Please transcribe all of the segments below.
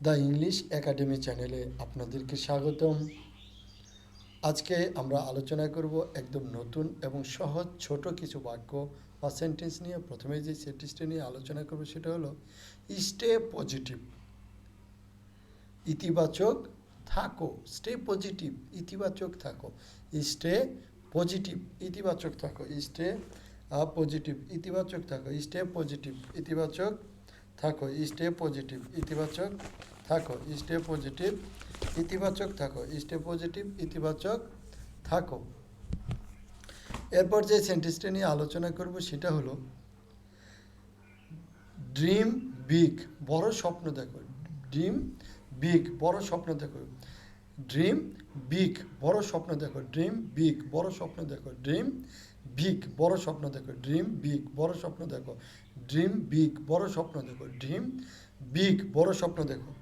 The English academy চ্যানেলে আপনাদেরকে স্বাগতম। আজকে আমরা আলোচনা করব একদম নতুন এবং সহজ ছোট কিছু বাক্য বা সেন্টেন্স নিয়ে। প্রথমে যে সেন্টেন্সটি নিয়ে আলোচনা করব সেটা হলো স্টে পজিটিভ, ইতিবাচক থাকো। স্টে পজিটিভ, ইতিবাচক থাকো। স্টে পজিটিভ, ইতিবাচক থাকো। স্টে পজিটিভ, ইতিবাচক থাকো। স্টে পজিটিভ, ইতিবাচক থাকো। স্টে পজিটিভ, ইতিবাচক থাকো। স্টে পজিটিভ, ইতিবাচক থাকো। স্টে পজিটিভ, ইতিবাচক থাকো। এরপর যে সেন্টেন্সটা নিয়ে আলোচনা করব সেটা হলো ড্রিম বিগ, বড় স্বপ্ন দেখো। ড্রিম বিগ, বড় স্বপ্ন দেখো। ড্রিম বিগ, বড় স্বপ্ন দেখো। ড্রিম বিগ, বড় স্বপ্ন দেখো। ড্রিম বিগ, বড় স্বপ্ন দেখো। ড্রিম বিগ, বড় স্বপ্ন দেখো। ড্রিম বিগ, বড় স্বপ্ন দেখো। ড্রিম বিগ, বড় স্বপ্ন দেখো।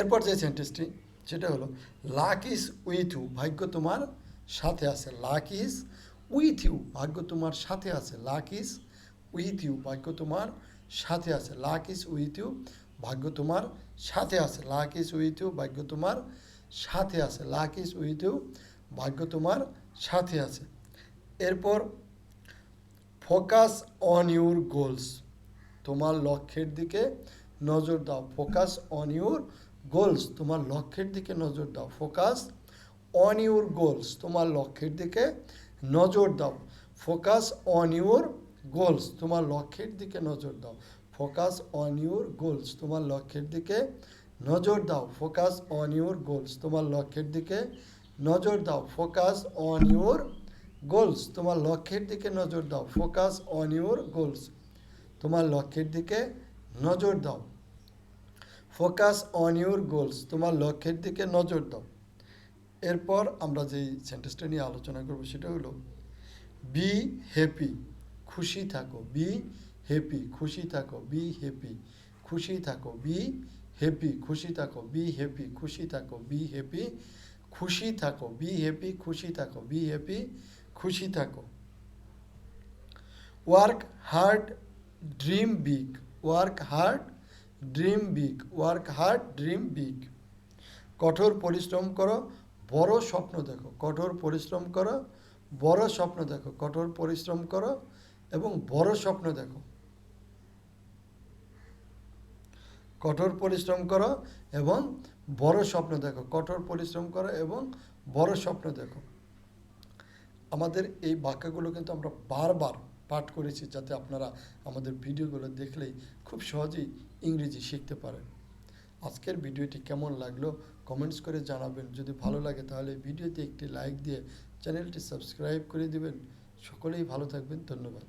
এরপর যে সেন্টেন্সটি সেটা হলো লাক ইজ উইথ ইউ, ভাগ্য তোমার সাথে আছে। লাক ইজ উইথ ইউ, ভাগ্য তোমার সাথে আছে। লাক ইজ উইথ ইউ, ভাগ্য তোমার সাথে আছে। লাক ইজ উইথ ইউ, ভাগ্য তোমার সাথে আছে। লাক ইজ উইথ ইউ, ভাগ্য তোমার সাথে আছে। লাক ইজ উইথ ইউ, ভাগ্য তোমার সাথে আছে। এরপর ফোকাস অন ইউর গোলস, তোমার লক্ষ্যের দিকে নজর দাও। ফোকাস অন ইউর গোলস, তোমার লক্ষ্যের দিকে নজর দাও। ফোকাস অন ইউর গোলস, তোমার লক্ষ্যের দিকে নজর দাও। ফোকাস অন ইউর গোলস, তোমার লক্ষ্যের দিকে নজর দাও। ফোকাস অন ইউর গোলস, তোমার লক্ষ্যের দিকে নজর দাও। ফোকাস অন ইউর গোলস, তোমার লক্ষ্যের দিকে নজর দাও। ফোকাস অন ইউর গোলস, তোমার লক্ষ্যের দিকে নজর দাও। ফোকাস অন ইউর গোলস, তোমার লক্ষ্যের দিকে নজর দাও। ফোকাস অন ইউর গোলস, তোমার লক্ষ্যের দিকে নজর দাও। এরপর আমরা যেই সেন্টেন্সটা নিয়ে আলোচনা করব সেটা হলো বি হ্যাপি, খুশি থাকো। বি হ্যাপি, খুশি থাকো। বি হ্যাপি, খুশি থাকো। বি হ্যাপি, খুশি থাকো। বি হ্যাপি, খুশি থাকো। বি হ্যাপি, খুশি থাকো। বি হ্যাপি, খুশি থাকো। বি হ্যাপি, খুশি থাকো। Work hard, dream big. Work hard, dream big. Work hard, dream big. কঠোর পরিশ্রম করো, বড় স্বপ্ন দেখো। কঠোর পরিশ্রম করো, বড় স্বপ্ন দেখো। কঠোর পরিশ্রম করো এবং বড় স্বপ্ন দেখো। কঠোর পরিশ্রম করো এবং বড় স্বপ্ন দেখো। কঠোর পরিশ্রম করো এবং বড় স্বপ্ন দেখো। আমাদের এই বাক্যগুলো কিন্তু আমরা বারবার পাঠ করেছি যাতে আপনারা আমাদের ভিডিওগুলো দেখলেই খুব সহজেই ইংরেজি শিখতে পারেন। আজকের ভিডিওটি কেমন লাগলো কমেন্টস করে জানাবেন। যদি ভালো লাগে তাহলে ভিডিওতে একটি লাইক দিয়ে চ্যানেলটি সাবস্ক্রাইব করে দিবেন। সকলেই ভালো থাকবেন। ধন্যবাদ।